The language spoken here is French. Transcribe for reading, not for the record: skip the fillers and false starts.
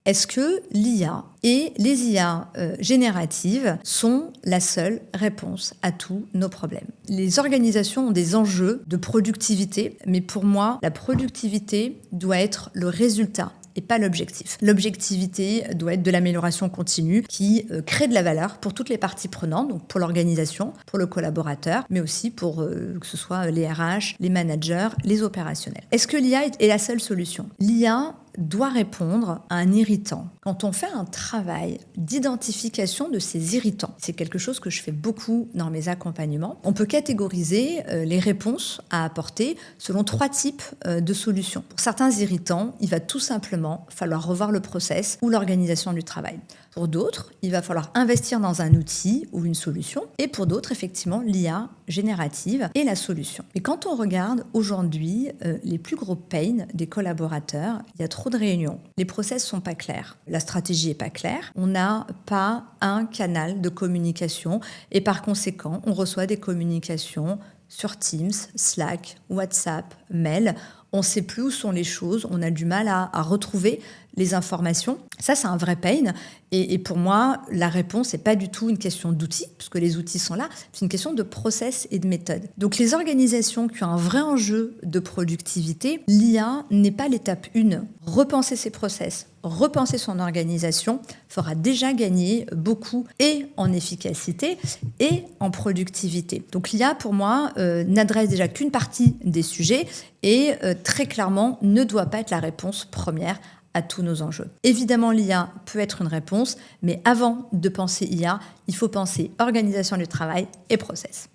Est-ce que l'IA et les IA génératives sont la seule réponse à tous nos problèmes? Les organisations ont des enjeux de productivité, mais pour moi, la productivité doit être le résultat et pas l'objectif. L'objectivité doit être de l'amélioration continue qui crée de la valeur pour toutes les parties prenantes, donc pour l'organisation, pour le collaborateur, mais aussi pour que ce soit les RH, les managers, les opérationnels. Est-ce que l'IA est la seule solution? L'IA doit répondre à un irritant. Quand on fait un travail d'identification de ces irritants, c'est quelque chose que je fais beaucoup dans mes accompagnements, on peut catégoriser les réponses à apporter selon 3 types de solutions. Pour certains irritants, il va tout simplement falloir revoir le process ou l'organisation du travail. Pour d'autres, il va falloir investir dans un outil ou une solution. Et pour d'autres, effectivement, l'IA générative est la solution. Mais quand on regarde aujourd'hui les plus gros pains des collaborateurs, il y a trop de réunions. Les process sont pas clairs. La stratégie est pas claire. On n'a pas un canal de communication et par conséquent, on reçoit des communications sur Teams, Slack, WhatsApp, mail. On ne sait plus où sont les choses, on a du mal à retrouver les informations. Ça, c'est un vrai pain. Et pour moi, la réponse n'est pas du tout une question d'outils, puisque les outils sont là, c'est une question de process et de méthode. Donc les organisations qui ont un vrai enjeu de productivité, l'IA n'est pas l'étape 1. Repenser ses process, repenser son organisation fera déjà gagner beaucoup et en efficacité et en productivité. Donc l'IA, pour moi, n'adresse déjà qu'une partie des sujets et très clairement ne doit pas être la réponse première à tous nos enjeux. Évidemment, l'IA peut être une réponse, mais avant de penser IA, il faut penser organisation du travail et process.